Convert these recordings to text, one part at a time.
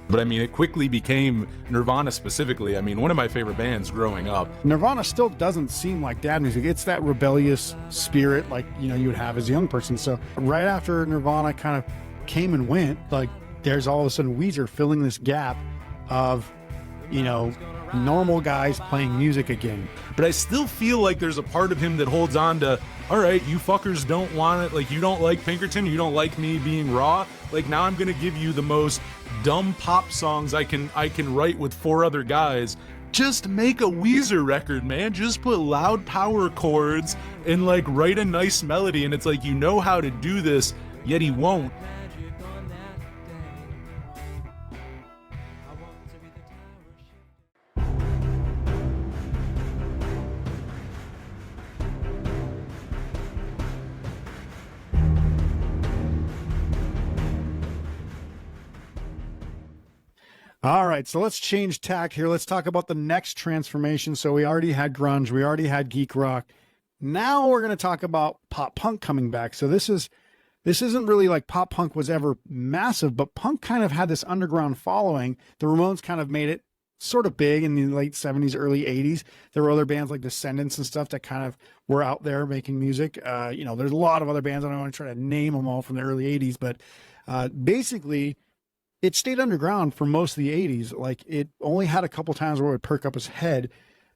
But I mean, it quickly became Nirvana specifically. I mean, one of my favorite bands growing up. Nirvana still doesn't seem like dad music. It's that rebellious spirit like, you know, you would have as a young person. So right after Nirvana kind of came and went, like there's all of a sudden Weezer filling this gap of, you know, normal guys playing music again. But I still feel like there's a part of him that holds on to, all right, you fuckers don't want it. Like, you don't like Pinkerton, you don't like me being raw. Like, now I'm gonna give you the most dumb pop songs I can write with 4 other guys. Just make a Weezer record, man. Just put loud power chords and like write a nice melody. And it's like, you know how to do this, yet he won't. All right, so let's change tack here. Let's talk about the next transformation. So we already had grunge, we already had geek rock. Now we're going to talk about pop punk coming back. So this isn't really like pop punk was ever massive, but punk kind of had this underground following. The Ramones kind of made it sort of big in the late 70s, early 80s. There were other bands like Descendants and stuff that kind of were out there making music. You know, there's a lot of other bands. I don't want to try to name them all from the early 80s, but basically it stayed underground for most of the 80s. Like, it only had a couple times where it would perk up its head.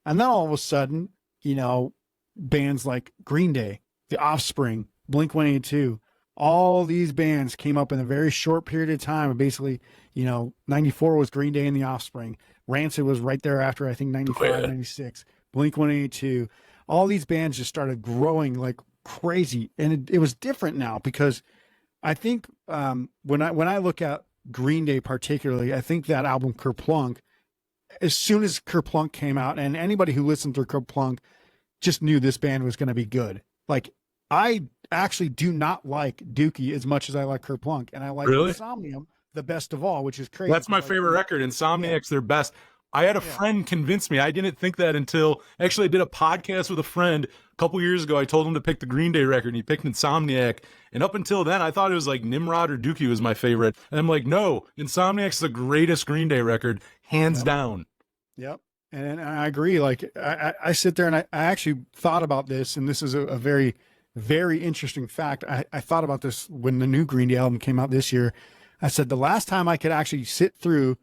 And then all of a sudden, you know, bands like Green Day, The Offspring, Blink-182, all these bands came up in a very short period of time. And basically, you know, 94 was Green Day and The Offspring. Rancid was right there after, I think, 95, 96. Blink-182. All these bands just started growing like crazy. And it was different now because I think when I look at Green Day particularly, I think that album Kerplunk, as soon as Kerplunk came out, and anybody who listened to Kerplunk just knew this band was going to be good. Like, I actually do not like Dookie as much as I like Kerplunk, and I like Insomnium the best of all, which is crazy. That's my favorite record. Insomniac's their best. I had a friend convince me. I didn't think that until actually I did a podcast with a friend a couple years ago. I told him to pick the Green Day record and he picked Insomniac. And up until then, I thought it was like Nimrod or Dookie was my favorite. And I'm like, no, Insomniac's the greatest Green Day record, hands down. Yep. And I agree. Like, I sit there and I actually thought about this, and this is a very, very interesting fact. I thought about this when the new Green Day album came out this year. I said the last time I could actually sit through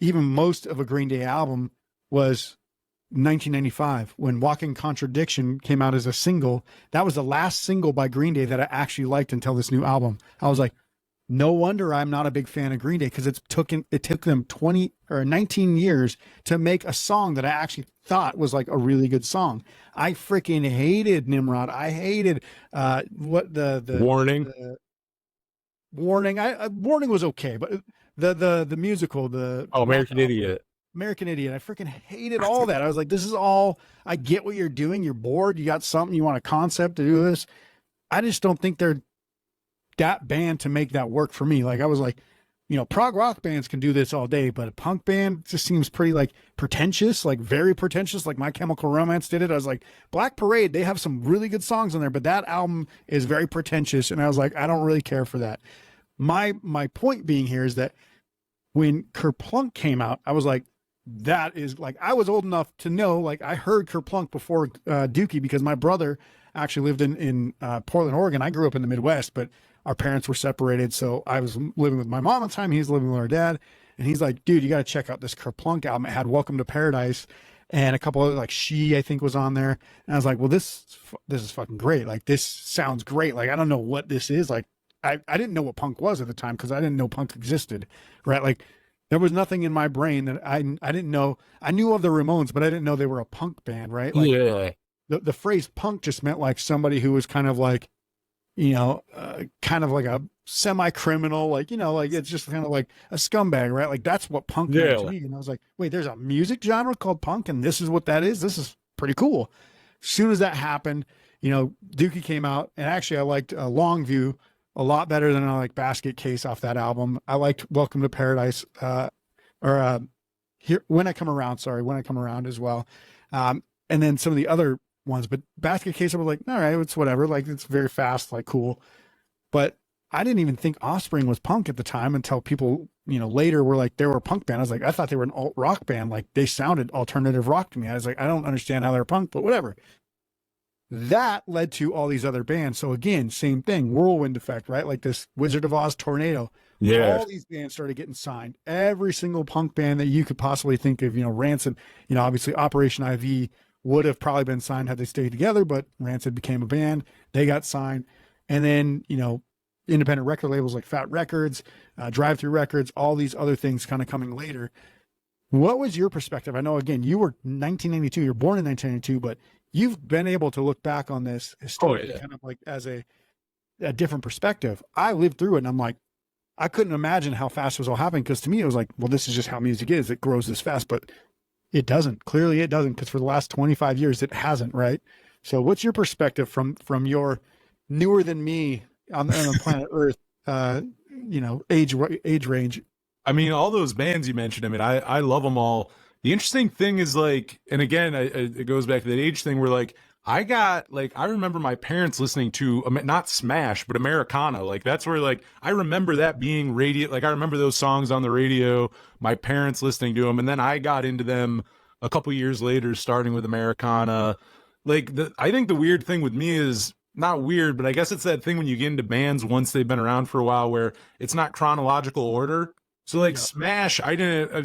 even most of a Green Day album was 1995 when Walking Contradiction came out as a single. That was the last single by Green Day that I actually liked until this new album. I was like, no wonder I'm not a big fan of Green Day, because it took them 20 or 19 years to make a song that I actually thought was like a really good song. I freaking hated Nimrod. I hated the Warning. Warning. Warning was okay, but the musical, American Idiot. American Idiot. I freaking hated all that. I was like, this is all, I get what you're doing. You're bored. You got something, you want a concept to do this. I just don't think they're that band to make that work for me. Like, I was like, you know, prog rock bands can do this all day, but a punk band just seems pretty like pretentious, like very pretentious, like My Chemical Romance did it. I was like, Black Parade, they have some really good songs on there, but that album is very pretentious. And I was like, I don't really care for that. My point being here is that when Kerplunk came out, I was like, that is like, I was old enough to know, like, I heard Kerplunk before Dookie, because my brother actually lived in Portland, Oregon. I grew up in the Midwest, but our parents were separated. So I was living with my mom at the time. He was living with our dad. And he's like, dude, you got to check out this Kerplunk album. It had Welcome to Paradise and a couple of, like, She, I think, was on there. And I was like, well, this is fucking great. Like, this sounds great. Like, I don't know what this is. Like, I didn't know what punk was at the time, because I didn't know punk existed, right? Like, there was nothing in my brain that I didn't know. I knew of the Ramones, but I didn't know they were a punk band, right? Like, yeah. The phrase punk just meant like somebody who was kind of like, you know, kind of like a semi-criminal, like, you know, like, it's just kind of like a scumbag, right? Like, that's what punk meant to me. And I was like, wait, there's a music genre called punk, and this is what that is? This is pretty cool. As soon as that happened, you know, Dookie came out, and actually I liked Longview a lot better than I like Basket Case off that album. I liked Welcome to Paradise, here When I Come Around as well. And then some of the other ones, but Basket Case, I was like, all right, it's whatever. Like, it's very fast, like, cool. But I didn't even think Offspring was punk at the time until people later were like, they were a punk band. I was like, I thought they were an alt rock band. Like they sounded alternative rock to me. I was like, I don't understand how they're punk, but whatever. That led to all these other bands. So again, same thing, whirlwind effect, right? Like this Wizard of Oz tornado. Yeah. All these bands started getting signed. Every single punk band that you could possibly think of, Rancid, obviously Operation IV would have probably been signed had they stayed together, but Rancid became a band. They got signed. And then, independent record labels like Fat Records, Drive Through Records, all these other things kind of coming later. What was your perspective? I know, again, you were 1992, you're born in 1992, but you've been able to look back on this historically, kind of like as a different perspective. I lived through it, and I'm like, I couldn't imagine how fast it was all happening, because to me, it was like, well, this is just how music is. It grows this fast, but it doesn't. Clearly it doesn't, because for the last 25 years, it hasn't, right? So what's your perspective from your newer than me on planet Earth, age range? I mean, all those bands you mentioned, I mean, I love them all. The interesting thing is like, and again, it goes back to that age thing where like, I remember my parents listening to, not Smash, but Americana. Like, that's where, like, I remember that being radio. Like, I remember those songs on the radio, my parents listening to them. And then I got into them a couple years later, starting with Americana. Like, I think the weird thing with me is, not weird, but I guess it's that thing when you get into bands once they've been around for a while where it's not chronological order. So like Smash,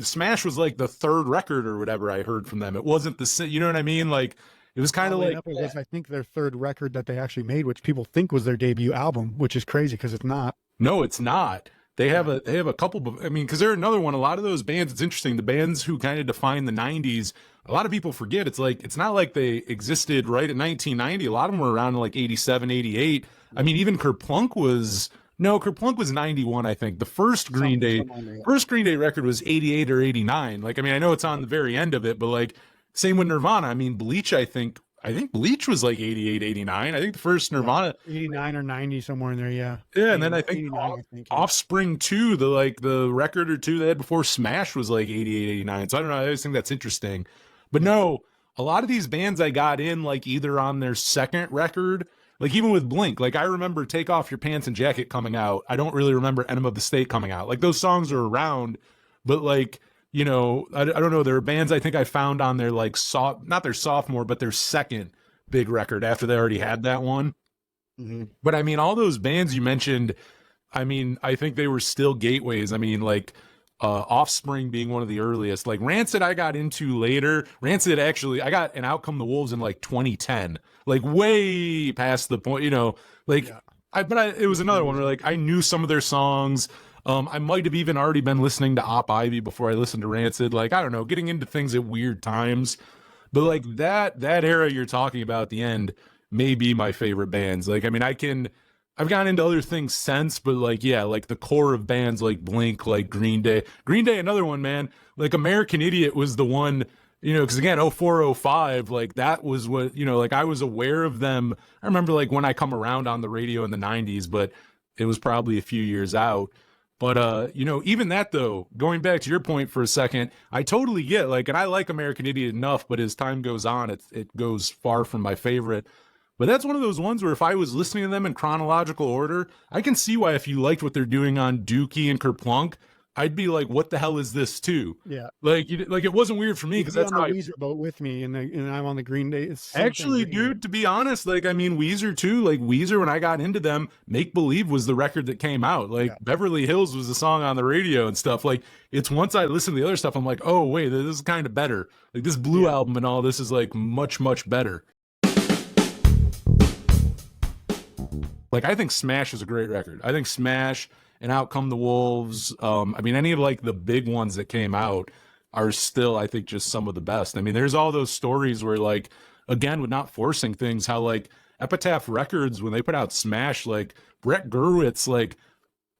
Smash was like the third record or whatever I heard from them. It wasn't you know what I mean? Like, it was kind of like, I think their third record that they actually made, which people think was their debut album, which is crazy because it's not. No, it's not. They have a couple. I mean, because they're another one. A lot of those bands, it's interesting. The bands who kind of define the '90s, a lot of people forget. It's like, it's not like they existed right at 1990. A lot of them were around in like 87, 88. I mean, even Kerplunk was 91, I think. The first Green Day record was 88 or 89. Like, I mean, I know it's on the very end of it, but like, same with Nirvana. I mean, Bleach, I think Bleach was like 88, 89. I think the first Nirvana 89 or 90, somewhere in there. Yeah. Yeah. And then I think Offspring 2, the record or two they had before Smash was like 88, 89. So I don't know. I always think that's interesting, but no, a lot of these bands I got in like either on their second record, like even with Blink, like I remember Take Off Your Pants and Jacket coming out. I don't really remember Enema of the State coming out. Like those songs are around, but like, I don't know. There are bands I think I found on their like not their sophomore, but their second big record after they already had that one. Mm-hmm. But I mean, all those bands you mentioned, I mean, I think they were still gateways. I mean, like Offspring being one of the earliest. Like Rancid, I got into later. Rancid, actually, I got an Out Come the Wolves in like 2010, like way past the point. It was another one where like I knew some of their songs. I might have even already been listening to Op Ivy before I listened to Rancid. Like, I don't know, getting into things at weird times. But like that era you're talking about at the end may be my favorite bands. Like, I mean, I've gotten into other things since, but like, yeah, like the core of bands like Blink, like Green Day, another one, man. Like American Idiot was the one, because again, 04, 05, like that was what, like I was aware of them. I remember like when I come around on the radio in the 90s, but it was probably a few years out. But, even that, though, going back to your point for a second, I totally get, like, and I like American Idiot enough, but as time goes on, it goes far from my favorite. But that's one of those ones where if I was listening to them in chronological order, I can see why if you liked what they're doing on Dookie and Kerplunk, I'd be like, what the hell is this too? Yeah. Like it wasn't weird for me because that's on the Weezer boat with me and I'm on the Green Day. Actually, dude, to be honest, like, I mean, Weezer too, like Weezer, when I got into them, Make Believe was the record that came out. Like Beverly Hills was the song on the radio and stuff. Like it's once I listened to the other stuff, I'm like, oh wait, this is kind of better. Like this Blue album and all this is like much, much better. Like I think Smash is a great record. I think Smash and Out Come the Wolves. I mean, any of like the big ones that came out are still, I think, just some of the best. I mean, there's all those stories where like, again, with not forcing things, how like Epitaph Records, when they put out Smash, like Brett Gurewitz, like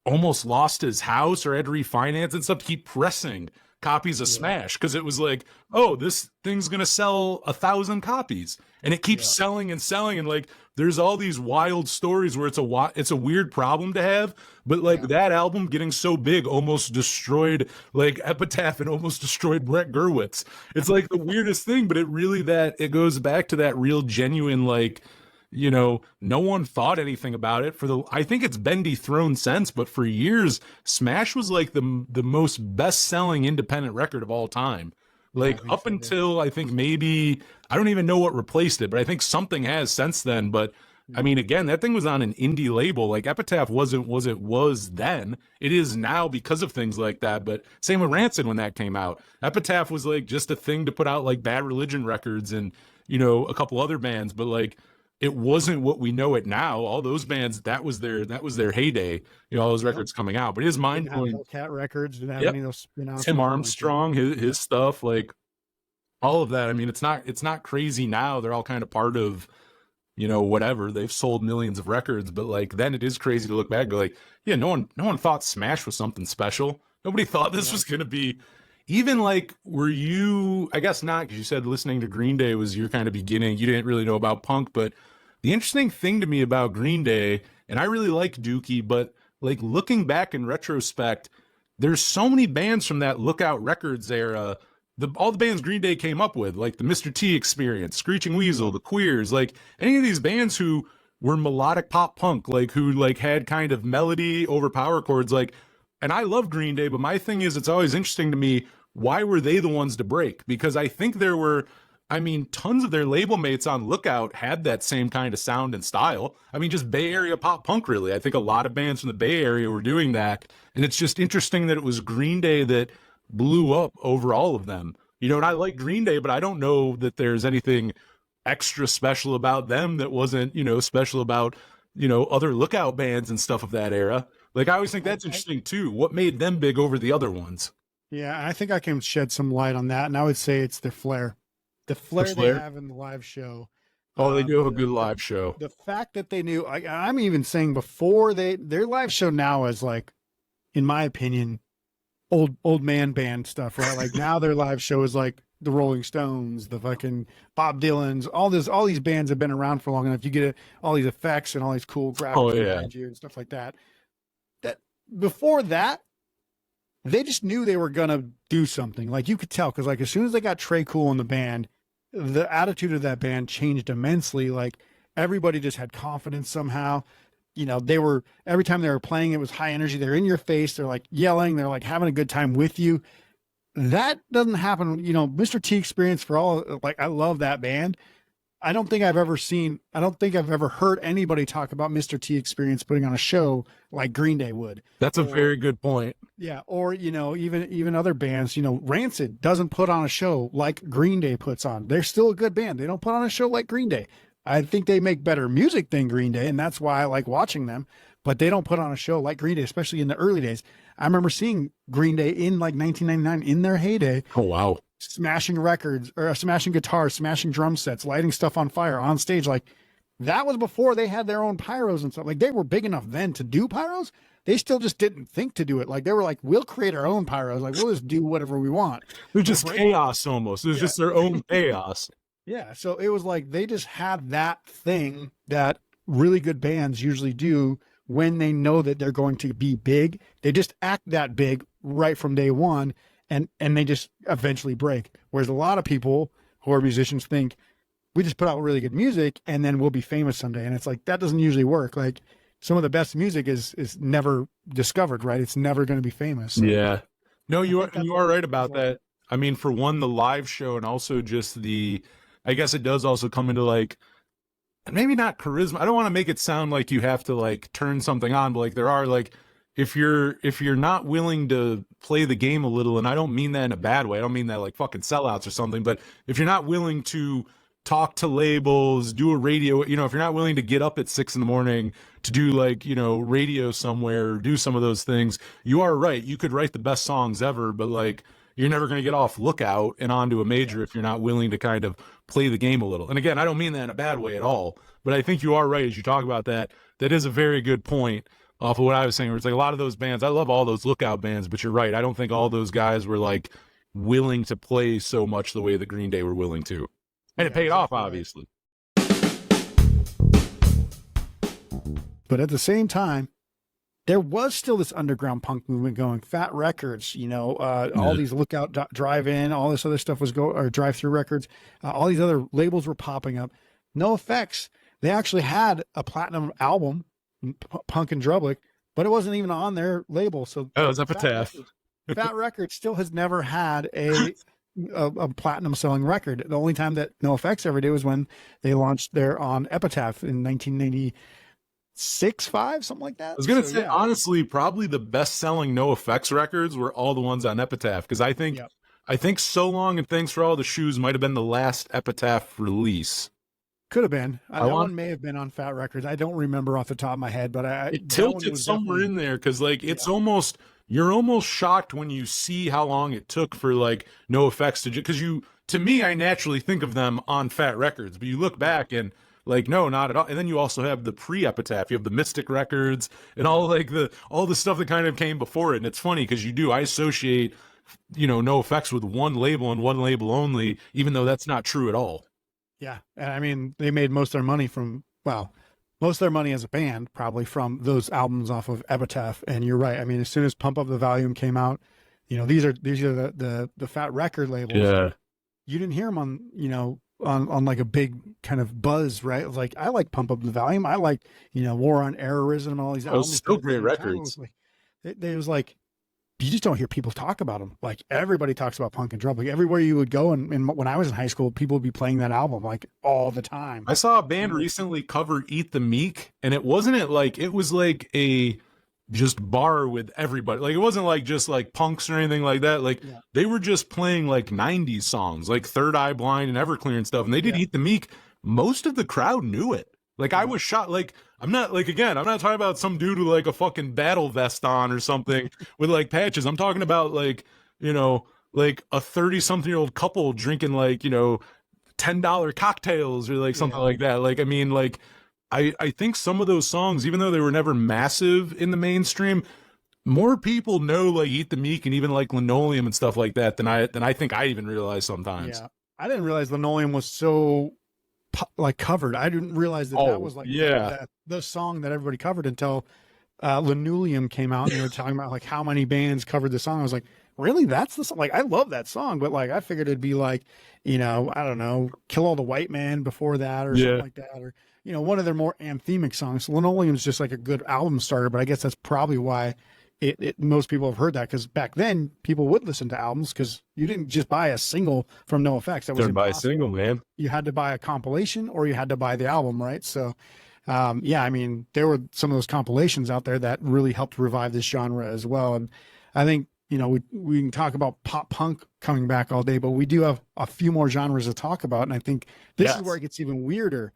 almost lost his house or had to refinance and stuff to keep pressing copies of Smash. Cause it was like, oh, this thing's going to sell 1,000 copies and it keeps selling and selling. And like, there's all these wild stories where it's a weird problem to have, but like that album getting so big almost destroyed like Epitaph and almost destroyed Brett Gurewitz. It's like the weirdest thing, but it goes back to that real genuine, like, no one thought anything about it I think it's been dethroned since, but for years, Smash was like the most best-selling independent record of all time. Like up until I think maybe, I don't even know what replaced it, but I think something has since then. But I mean, again, that thing was on an indie label. Like Epitaph wasn't was it was then. It is now because of things like that. But same with Rancid when that came out. Epitaph was like just a thing to put out like Bad Religion records and a couple other bands. But like it wasn't what we know it now. All those bands, that was their heyday. All those records coming out. But it is mind blowing. Cat Records didn't have any of those spin-offs. Tim Armstrong, his stuff, like all of that. I mean, it's not crazy now. They're all kind of part of whatever. They've sold millions of records, but like then it is crazy to look back and go like, yeah, no one thought Smash was something special. Nobody thought this was gonna be even like, were you, I guess not, because you said listening to Green Day was your kind of beginning. You didn't really know about punk, but the interesting thing to me about Green Day, and I really like Dookie, but like looking back in retrospect, there's so many bands from that Lookout Records era, all the bands Green Day came up with, like the Mr. T Experience, Screeching Weasel, the Queers, like any of these bands who were melodic pop punk, like who like had kind of melody over power chords, like, and I love Green Day, but my thing is, it's always interesting to me, why were they the ones to break? Because I think there were, tons of their label mates on Lookout had that same kind of sound and style. Just Bay Area pop punk, really. I think a lot of bands from the Bay Area were doing that. And it's just interesting that it was Green Day that blew up over all of them. And I like Green Day, but I don't know that there's anything extra special about them that wasn't, special about, other Lookout bands and stuff of that era. Like, I always think that's interesting, too. What made them big over the other ones? Yeah, I think I can shed some light on that. And I would say it's the Flair. The Flair they have in the live show. Oh, they do have a good live show. The fact that they knew, I'm even saying before their live show now is like, in my opinion, old man band stuff, right? Like now their live show is like the Rolling Stones, the fucking Bob Dylan's, all these bands have been around for long enough. You get all these effects and all these cool graphics behind you and stuff like that. That before that, they just knew they were gonna do something. Like you could tell, because like as soon as they got Trey Cool in the band, the attitude of that band changed immensely. Like everybody just had confidence somehow. They were, every time they were playing, it was high energy. They're in your face. They're like yelling. They're like having a good time with you. That doesn't happen. Mr. T Experience, for all, like, I love that band. I don't think I've ever heard anybody talk about Mr. T Experience putting on a show like Green Day would. That's a very good point. Yeah. Or, even other bands, Rancid doesn't put on a show like Green Day puts on. They're still a good band. They don't put on a show like Green Day. I think they make better music than Green Day, and that's why I like watching them, but they don't put on a show like Green Day, especially in the early days. I remember seeing Green Day in like 1999 in their heyday. Oh, wow. Smashing records or smashing guitars, smashing drum sets, lighting stuff on fire on stage. Like that was before they had their own pyros and stuff. Like they were big enough then to do pyros. They still just didn't think to do it. Like they were like, we'll create our own pyros. Like we'll just do whatever we want. It was just chaos almost. It was just their own chaos. Yeah. So it was like, they just had that thing that really good bands usually do when they know that they're going to be big. They just act that big right from day one. And they just eventually break. Whereas a lot of people who are musicians think we just put out really good music and then we'll be famous someday. And it's like, that doesn't usually work. Like some of the best music is never discovered, right? It's never going to be famous. So yeah. No, you are right about that. For one, the live show, and also just I guess it does also come into like, maybe not charisma. I don't want to make it sound like you have to like turn something on, but like there are like, if you're not willing to play the game a little, and I don't mean that in a bad way, I don't mean that like fucking sellouts or something, but if you're not willing to talk to labels, do a radio, if you're not willing to get up at 6 a.m. to do like, radio somewhere, or do some of those things, you are right. You could write the best songs ever, but like, you're never going to get off Lookout and onto a major if you're not willing to kind of play the game a little. And again, I don't mean that in a bad way at all, but I think you are right as you talk about that. That is a very good point off of what I was saying, where it's like a lot of those bands, I love all those Lookout bands, but you're right. I don't think all those guys were like willing to play so much the way that Green Day were willing to. And it paid off, obviously. But at the same time, there was still this underground punk movement going. Fat Records, all these Lookout Drive-In, all this other stuff was or Drive-Through Records. All these other labels were popping up. No Effects they actually had a platinum album, Punk and Drublic, but it wasn't even on their label. So Oh, it's Epitaph. Fat Records still has never had a platinum selling record. The only time that NoFX ever did was when they launched their on Epitaph in 1996, 5, something like that. I was gonna say, honestly, probably the best selling NoFX records were all the ones on Epitaph, because I think So Long and Thanks for All the Shoes might have been the last Epitaph release. Could have been. That one may have been on Fat Records. I don't remember off the top of my head, but it tilted somewhere in there, because like it's almost, you're almost shocked when you see how long it took for like NoFX to, because to me, I naturally think of them on Fat Records, but you look back and like, no, not at all. And then you also have the pre-Epitaph, you have the Mystic Records and all the stuff that kind of came before it. And it's funny because I associate, NoFX with one label and one label only, even though that's not true at all. Yeah. And I mean, they made most of their money most of their money as a band, probably from those albums off of Epitaph. And you're right. I mean, as soon as Pump Up the Volume came out, these are the Fat Record labels. Yeah. You didn't hear them on like a big kind of buzz, right? It was like, I like Pump Up the Volume. I like, War on Errorism and all these albums. Still great records. It was like, you just don't hear people talk about them. Like everybody talks about Punk and Drublic. Everywhere you would go, and when I was in high school, people would be playing that album like all the time. I saw a band recently cover Eat the Meek, and it was like a just bar with everybody. Like it wasn't like just like punks or anything like that. Like they were just playing like 90s songs, like Third Eye Blind and Everclear and stuff. And they did Eat the Meek. Most of the crowd knew it. Like I was shocked. Like I'm not talking about some dude with like a fucking battle vest on or something with like patches. I'm talking about like, like a 30-something-year-old couple drinking like, $10 cocktails or like something like that. Like, I mean, like I think some of those songs, even though they were never massive in the mainstream, more people know like Eat the Meek and even like Linoleum and stuff like that than I think I even realized sometimes. Yeah. I didn't realize Linoleum was so like covered. I didn't realize that was like the song that everybody covered until Linoleum came out and they were talking about like how many bands covered the song. I was like, really? That's the song? Like, I love that song, but like I figured it'd be like, I don't know, Kill All the White Man before that or something like that, or one of their more anthemic songs. Linoleum's just like a good album starter, but I guess that's probably why most people have heard that, because back then people would listen to albums because you didn't just buy a single from NoFX. That was buy a single, man. You had to buy a compilation or you had to buy the album, right? So, I mean, there were some of those compilations out there that really helped revive this genre as well. And I think, we can talk about pop punk coming back all day, but we do have a few more genres to talk about. And I think this is where it gets even weirder.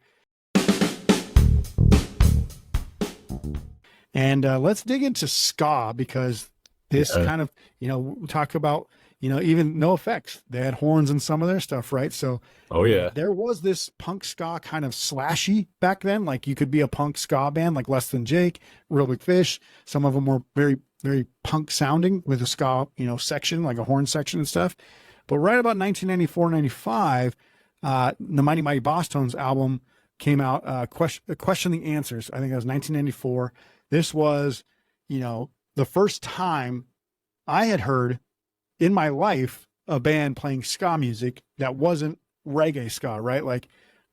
And let's dig into ska, because this kind of, we talk about, even NoFX, they had horns in some of their stuff, right? So there was this punk ska kind of slashy back then. Like you could be a punk ska band like Less Than Jake, Real Big Fish. Some of them were very, very punk sounding with a ska, section, like a horn section and stuff. But right about 1994, 95, the Mighty Mighty Bosstones album came out, Question the Answers. I think that was 1994. This was, the first time I had heard in my life a band playing ska music that wasn't reggae ska, right? Like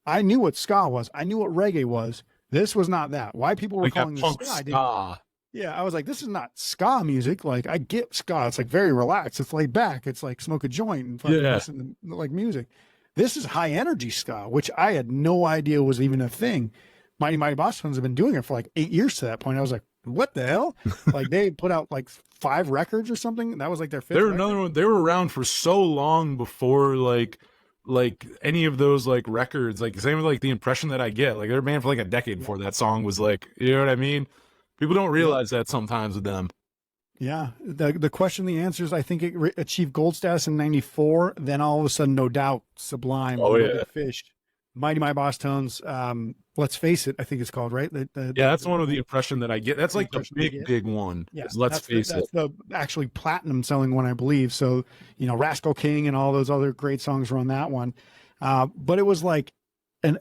I knew what ska was. I knew what reggae was. This was not that. Why people were calling this ska? I was like, this is not ska music. Like I get ska. It's like very relaxed. It's laid back. It's like smoke a joint and fucking listen to like music. This is high energy ska, which I had no idea was even a thing. Mighty Mighty Bosstones have been doing it for like 8 years to that point. I was like, what the hell? Like they put out like 5 records or something. That was like their 5th. They were another one. They were around for so long before like any of those like records. Like same with like The Impression That I Get. Like they were a band for like a decade before that song was like, you know what I mean? People don't realize that sometimes with them. Yeah. The Question, the Answers, I think it achieved gold status in 94. Then all of a sudden, No Doubt, Sublime, Fish, Mighty Mighty Bosstones, Let's Face It, I think it's called, right? That's one of The Impression That I Get. That's like the big one. Yeah, Let's Face It. That's the actually platinum selling one, I believe. So, Rascal King and all those other great songs were on that one. But it was like, and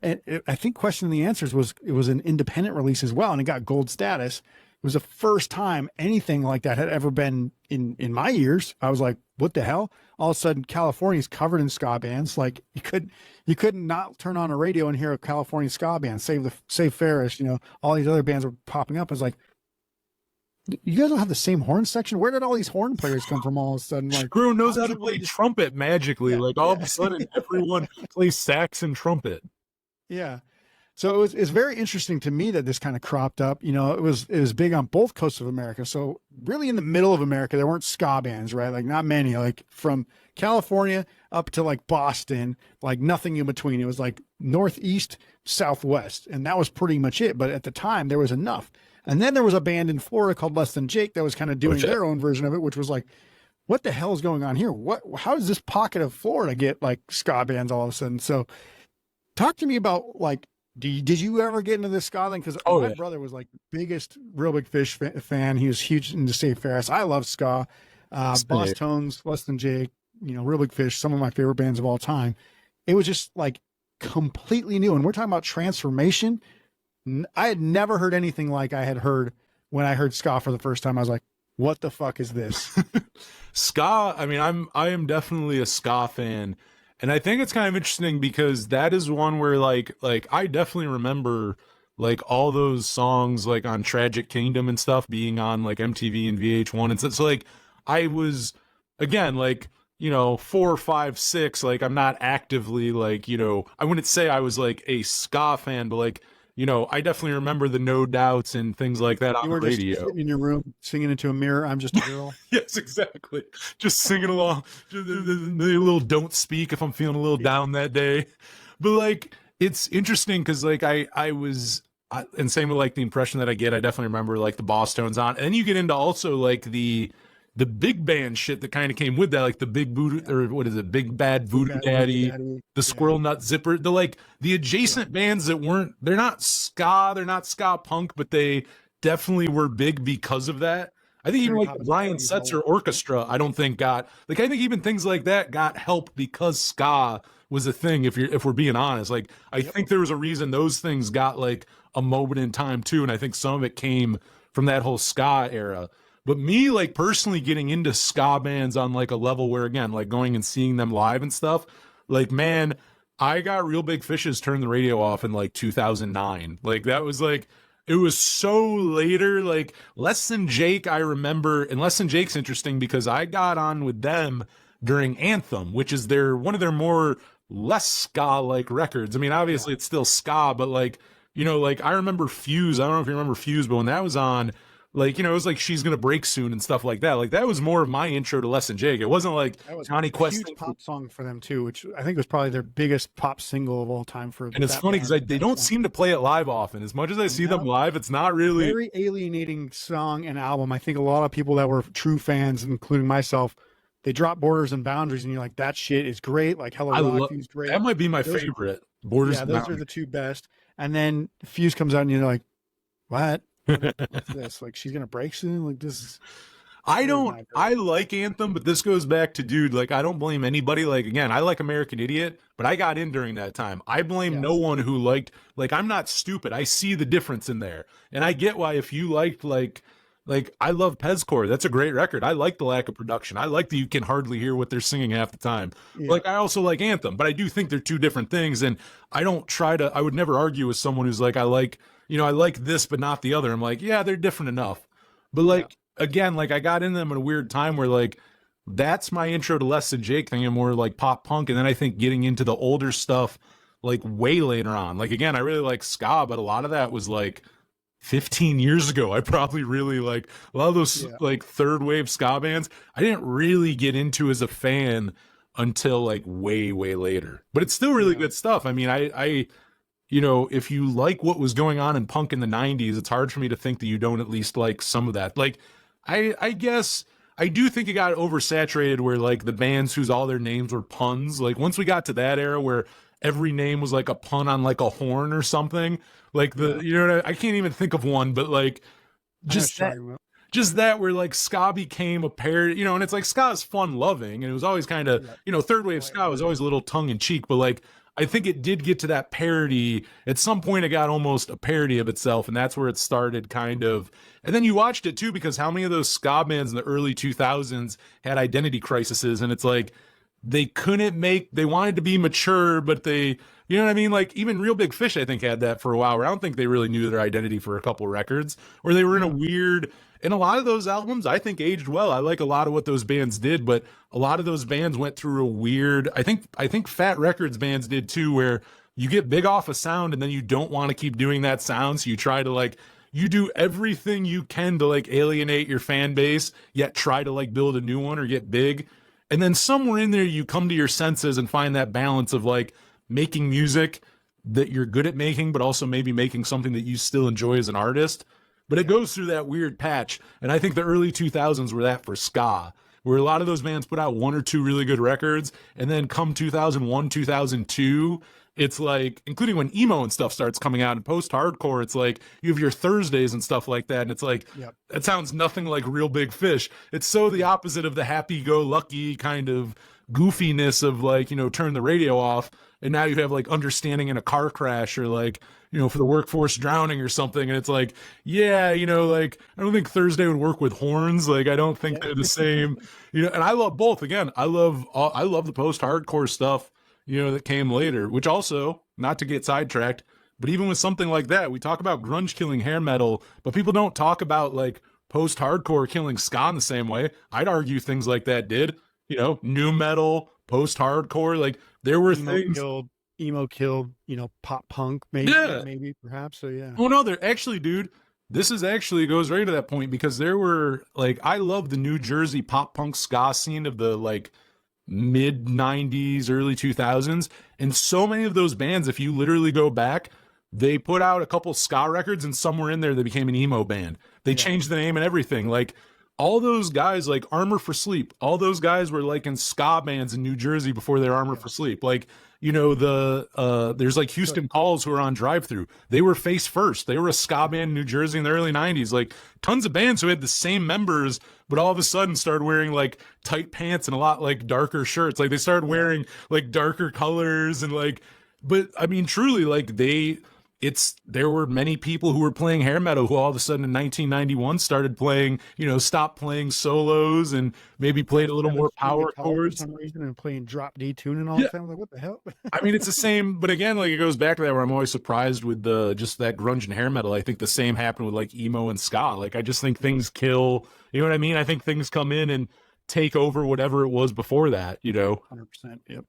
I think Question the Answers was an independent release as well, and it got gold status. It was the first time anything like that had ever been in my ears. I was like, what the hell? All of a sudden, California's covered in ska bands. Like you could not turn on a radio and hear a California ska band. Save Ferris, you know, all these other bands were popping up. It's like, you guys don't have the same horn section. Where did all these horn players come from? All of a sudden, like, Screw knows how to play trumpet magically. Like all of a sudden, everyone plays sax and trumpet. Yeah. So it's very interesting to me that this kind of cropped up. You know, it was big on both coasts of America. So really in the middle of America, there weren't ska bands, right? Like not many, like from California up to like Boston, like nothing in between. It was like Northeast, Southwest, and that was pretty much it. But at the time there was enough. And then there was a band in Florida called Less Than Jake that was kind of doing their own version of it, which was like, what the hell is going on here? How does this pocket of Florida get like ska bands all of a sudden? So talk to me about like, did you ever get into this ska thing? Because my brother was like biggest Real Big Fish fan. He was huge into Save Ferris. I love ska, Bosstones, Less Than Jake, you know, Real Big Fish, some of my favorite bands of all time. It was just like completely new. And we're talking about transformation. I had never heard anything like I had heard when I heard ska for the first time. I was like, what the fuck is this? Ska, I mean, I am definitely a ska fan. And I think it's kind of interesting because that is one where like I definitely remember like all those songs like on Tragic Kingdom and stuff being on like MTV and VH1. And so like I was, again, like, you know, 4, 5, 6, like I'm not actively like, you know, I wouldn't say I was like a ska fan, but like, you know, I definitely remember the No Doubts and things like that on the radio. You were just in your room singing into a mirror, I'm Just a Girl. Yes, exactly. Just singing along. Just a little Don't Speak if I'm feeling a little down that day. But like, it's interesting because like I was, and same with like the impression that I get, I definitely remember like the Bosstones on. And then you get into also like the big band shit that kind of came with that, like the Big Voodoo, or what is it, Big Bad Voodoo Daddy, the Squirrel Nut Zipper, the like the adjacent bands that weren't, they're not ska punk, but they definitely were big because of that. I think even like the Brian Setzer Orchestra, I don't think got, like I think even things like that got help because ska was a thing. If we're being honest, like I think there was a reason those things got like a moment in time too, and I think some of it came from that whole ska era. But me, like, personally getting into ska bands on, like, a level where, again, like, going and seeing them live and stuff, like, man, I got Real Big Fish's Turn the Radio Off in, like, 2009. Like, that was, like, it was so later. Like, Less Than Jake, I remember, and Less Than Jake's interesting because I got on with them during Anthem, which is one of their more less ska-like records. I mean, obviously, it's still ska, but, like, you know, like, I remember Fuse. I don't know if you remember Fuse, but when that was on, like, you know, it was like She's Gonna Break Soon and stuff like that. Like, that was more of my intro to Less Than Jake. It wasn't like Johnny Quest. Huge pop song for them too, which I think was probably their biggest pop single of all time. And it's funny because they don't seem to play it live often. As much as I see them live, it's not really very alienating song and album. I think a lot of people that were true fans, including myself, they drop Borders and Boundaries, and you're like, that shit is great. Like Hello Rock is great. That might be my favorite. Borders. Yeah, those are the two best. And then Fuse comes out, and you're like, what? What's this? Like, She's Gonna Break Soon? Like, this is... I like Anthem, but this goes back to, dude, like, I don't blame anybody. Like, again, I like American Idiot, but I got in during that time. I blame no one who liked, like, I'm not stupid. I see the difference in there. And I get why if you liked, like, I love Pezcore. That's a great record. I like the lack of production. I like that you can hardly hear what they're singing half the time. Yeah. Like, I also like Anthem, but I do think they're two different things. And I would never argue with someone who's like, I like this, but not the other. I'm like, yeah, they're different enough. But like, again, like I got in them at a weird time where like, that's my intro to Less Than Jake thing and more like pop punk. And then I think getting into the older stuff, like way later on, like, again, I really like ska, but a lot of that was like 15 years ago. I probably really like a lot of those like third wave ska bands. I didn't really get into as a fan until like way later, but it's still really good stuff. I mean, I you know, if you like what was going on in punk in the 90s, it's hard for me to think that you don't at least like some of that. Like, I guess I do think it got oversaturated where like the bands whose all their names were puns, like once we got to that era where every name was like a pun on like a horn or something, like you know, I can't even think of one, but like just that where like ska became a pair, you know, and it's like ska is fun loving, and it was always kind of, you know, third wave ska was always a little tongue in cheek, but like I think it did get to that parody. At some point, it got almost a parody of itself, and that's where it started kind of. And then you watched it too, because how many of those ska bands in the early 2000s had identity crises? And it's like they couldn't they wanted to be mature, but they, you know what I mean? Like even Real Big Fish, I think, had that for a while, where I don't think they really knew their identity for a couple records, or they were in a weird. And a lot of those albums, I think, aged well. I like a lot of what those bands did, but a lot of those bands went through a weird. I think Fat Records bands did too, where you get big off a sound and then you don't want to keep doing that sound, so you try to like you do everything you can to like alienate your fan base, yet try to like build a new one or get big. And then somewhere in there, you come to your senses and find that balance of like making music that you're good at making, but also maybe making something that you still enjoy as an artist. But it goes through that weird patch. And I think the early 2000s were that for ska, where a lot of those bands put out one or two really good records. And then come 2001, 2002, it's like, including when emo and stuff starts coming out and post-hardcore, it's like you have your Thursdays and stuff like that. And it's like, that sounds nothing like Real Big Fish. It's so the opposite of the happy-go-lucky kind of goofiness of like, you know, turn the radio off. And now you have like Understanding in a Car Crash, or like, you know, For the Workforce Drowning or something. And it's like, yeah, you know, like, I don't think Thursday would work with horns. Like, I don't think they're the same, you know, and I love both. Again, I love the post-hardcore stuff, you know, that came later, which also, not to get sidetracked, but even with something like that, we talk about grunge killing hair metal, but people don't talk about like post-hardcore killing ska in the same way. I'd argue things like that did, you know, new metal, post-hardcore, like there were things. Emo killed, you know, pop punk, maybe perhaps. So yeah. Oh no, they're actually, dude, this is actually goes right to that point, because there were like, I love the New Jersey pop punk ska scene of the like mid 90s, early 2000s. And so many of those bands, if you literally go back, they put out a couple ska records and somewhere in there they became an emo band. They changed the name and everything. Like all those guys, like Armor for Sleep, all those guys were like in ska bands in New Jersey before their Armor for Sleep. Like, you know, there's like Houston Calls who are on Drive Through. They were Face First. They were a ska band in New Jersey in the early 90s. Like tons of bands who had the same members, but all of a sudden started wearing like tight pants and a lot like darker shirts. Like they started wearing like darker colors and like, but I mean, truly, like there were many people who were playing hair metal who all of a sudden in 1991 started playing, you know, stopped playing solos and maybe played a little more power chords for some reason and playing drop D tune and all that. I'm like, what the hell? I mean, it's the same, but again, like it goes back to that where I'm always surprised with just that grunge and hair metal. I think the same happened with like emo and ska. Like I just think things kill, you know what I mean? I think things come in and take over whatever it was before that, you know? 100%. Yep.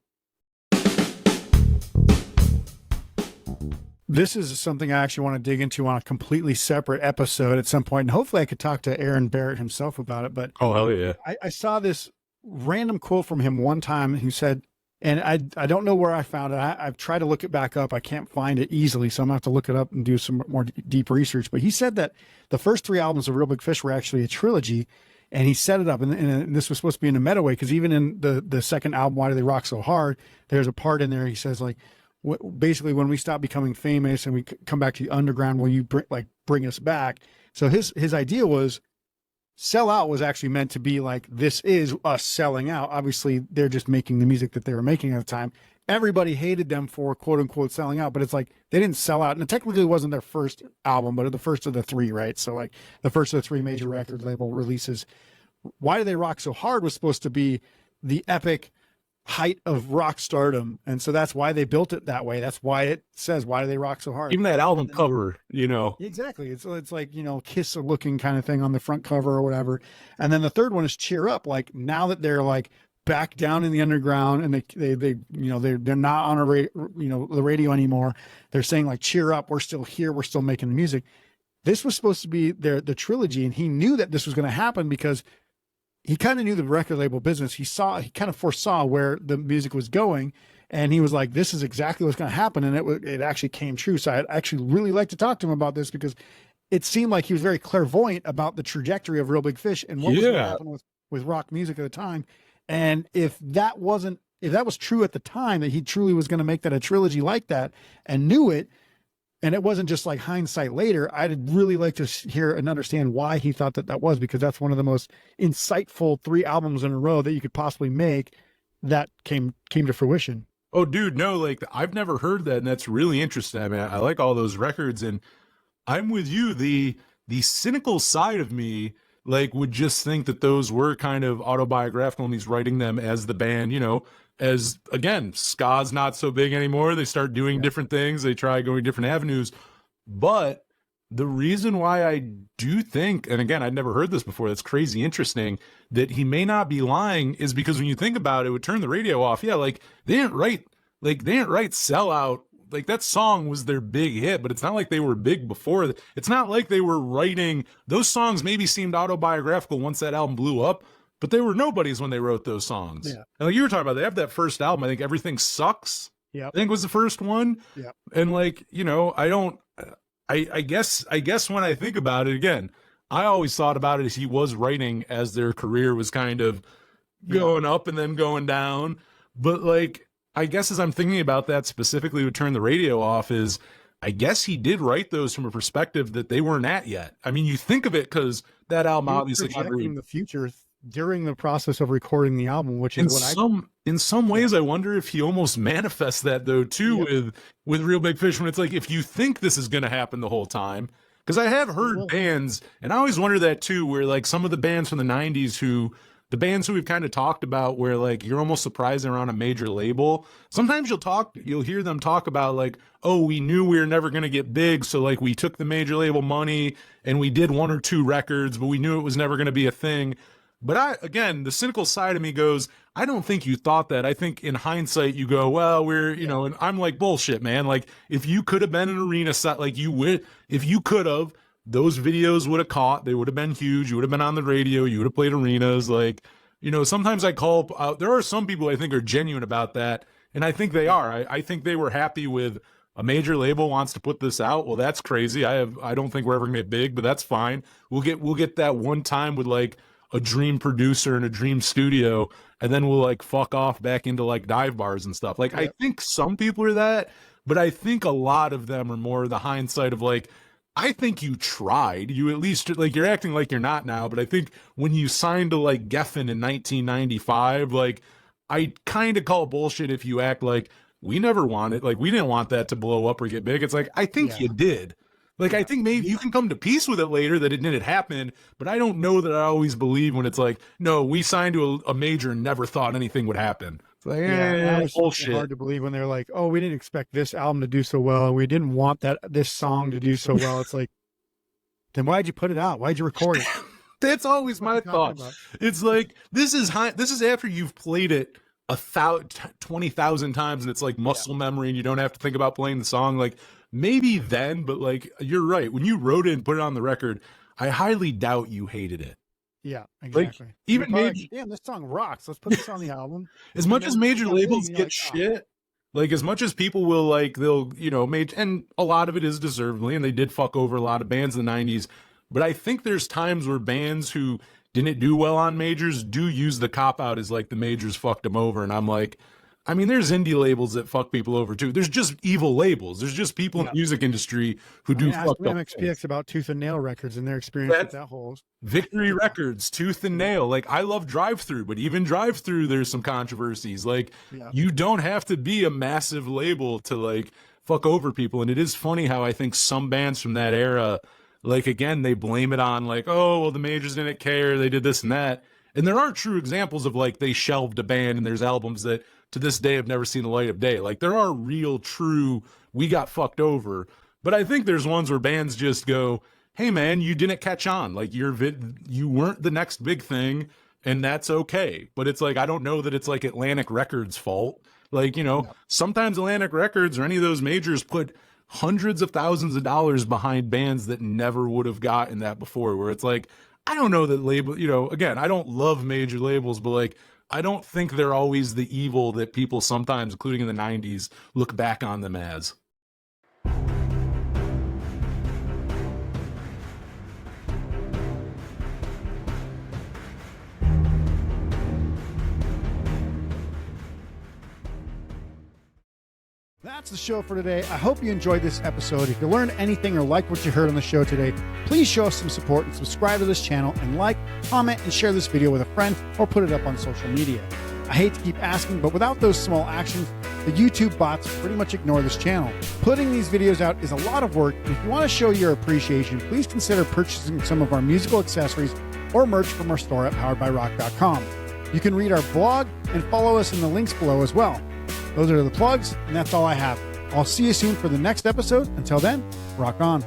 This is something I actually want to dig into on a completely separate episode at some point. And hopefully I could talk to Aaron Barrett himself about it. But oh, hell yeah. I saw this random quote from him one time. He said, and I don't know where I found it. I've tried to look it back up. I can't find it easily. So I'm going to have to look it up and do some more deep research. But he said that the first three albums of Real Big Fish were actually a trilogy. And he set it up. And this was supposed to be in a meta way, because even in the second album, Why Do They Rock So Hard, there's a part in there. He says like, basically when we stop becoming famous and we come back to the underground, will you bring us back? So his idea was Sell Out was actually meant to be like, this is us selling out. Obviously they're just making the music that they were making at the time. Everybody hated them for quote unquote selling out, but it's like they didn't sell out. And it technically wasn't their first album, but the first of the three, right? So like the first of the three major record label releases. Why Do They Rock So Hard was supposed to be the epic height of rock stardom, and so that's why they built it that way. That's why it says Why Do They Rock So Hard. Even that album cover, you know, exactly. It's like, you know, Kiss looking kind of thing on the front cover or whatever. And then the third one is Cheer Up. Like now that they're like back down in the underground and they you know they're not on the radio anymore. They're saying like, cheer up, we're still here, we're still making the music. This was supposed to be the trilogy, and he knew that this was going to happen because he kind of knew the record label business. He kind of foresaw where the music was going, and he was like, this is exactly what's going to happen. And it actually came true. So I'd actually really like to talk to him about this, because it seemed like he was very clairvoyant about the trajectory of Real Big Fish and what was going to happen with rock music at the time. And if that was true at the time, that he truly was going to make that a trilogy like that and knew it, and it wasn't just like hindsight later, I'd really like to hear and understand why he thought that was, because that's one of the most insightful 3 albums in a row that you could possibly make that came to fruition. Oh, dude, no, like I've never heard that, and that's really interesting. I mean, I like all those records, and I'm with you. The cynical side of me, like, would just think that those were kind of autobiographical, and he's writing them as the band, as again, ska's not so big anymore. They start doing different things, they try going different avenues. But the reason why I do think, and again, I'd never heard this before, that's crazy interesting, that he may not be lying is because when you think about it, would turn the radio off. Yeah, like they didn't write Sellout. Like that song was their big hit, but it's not like they were big before. It's not like they were writing those songs. Maybe seemed autobiographical once that album blew up, but they were nobodies when they wrote those songs. Yeah. And like you were talking about, they have that first album. I think Everything Sucks. Yeah, I think was the first one. Yeah, and like I guess when I think about it again, I always thought about it as he was writing as their career was kind of going up and then going down. But like, I guess as I'm thinking about that specifically with Turn the Radio Off is, I guess he did write those from a perspective that they weren't at yet. I mean, you think of it because that album obviously projecting the future during the process of recording the album, which is in some ways, I wonder if he almost manifests that though too with Real Big Fish, when it's like, if you think this is going to happen the whole time, because I have heard bands, and I always wonder that too, where like some of the bands from the 90s the bands who we've kind of talked about where like you're almost surprised they're on a major label. Sometimes you'll hear them talk about like, oh, we knew we were never going to get big, so like we took the major label money and we did 1 or 2 records, but we knew it was never going to be a thing. But again, the cynical side of me goes, I don't think you thought that. I think in hindsight, you go, well, and I'm like, bullshit, man. Like, if you could have been an arena set, like if you could have, those videos would have caught, they would have been huge. You would have been on the radio. You would have played arenas. Like, sometimes I call out, there are some people I think are genuine about that. And I think they are. I think they were happy with a major label wants to put this out. Well, that's crazy. I don't think we're ever gonna get big, but that's fine. We'll get that one time with like a dream producer and a dream studio, and then we'll like fuck off back into like dive bars and stuff. Like, I think some people are that, but I think a lot of them are more the hindsight of like, I think you tried. You at least, like, you're acting like you're not now, but I think when you signed to like Geffen in 1995, like, I kind of call bullshit if you act like we never wanted, like, we didn't want that to blow up or get big. It's like, I think you did. Like, I think maybe you can come to peace with it later that it didn't happen, but I don't know that I always believe when it's like, no, we signed to a major and never thought anything would happen. It's like, it's bullshit. Hard to believe when they're like, oh, we didn't expect this album to do so well, and we didn't want this song to do so well. It's like, then why'd you put it out? Why'd you record it? That's always my thought. It's like, this is after you've played it 20,000 times and it's like muscle memory and you don't have to think about playing the song. Like, maybe then, but like, you're right. When you wrote it and put it on the record, I highly doubt you hated it. Yeah, exactly. Like, even maybe, damn, this song rocks. Let's put this on the album. As much as major labels get shit, like as much as people will like, they'll, and a lot of it is deservedly, and they did fuck over a lot of bands in the 90s. But I think there's times where bands who didn't do well on majors do use the cop out as like the majors fucked them over. And I'm like, I mean, there's indie labels that fuck people over too. There's just evil labels. There's just people in the music industry who do fuck up. MXPX about Tooth and Nail Records and their experience with that whole Victory Records, Tooth and Nail. Like, I love Drive Through, but even Drive Through, there's some controversies. Like, you don't have to be a massive label to like fuck over people. And it is funny how I think some bands from that era, like, again, they blame it on like, oh, well, the majors didn't care, they did this and that. And there are true examples of like they shelved a band and there's albums that to this day have never seen the light of day. Like, there are real, true, we got fucked over. But I think there's ones where bands just go, hey man, you didn't catch on. Like, you weren't the next big thing, and that's okay. But it's like, I don't know that it's like Atlantic Records' fault. Like, sometimes Atlantic Records or any of those majors put hundreds of thousands of dollars behind bands that never would have gotten that before, where it's like, I don't know that label, again, I don't love major labels, but like, I don't think they're always the evil that people sometimes, including in the 90s, look back on them as. That's the show for today. I hope you enjoyed this episode. If you learned anything or liked what you heard on the show today, please show us some support and subscribe to this channel, and like, comment, and share this video with a friend or put it up on social media. I hate to keep asking, but without those small actions, the YouTube bots pretty much ignore this channel. Putting these videos out is a lot of work, and if you want to show your appreciation, please consider purchasing some of our musical accessories or merch from our store at poweredbyrock.com. You can read our blog and follow us in the links below as well. Those are the plugs, and that's all I have. I'll see you soon for the next episode. Until then, rock on.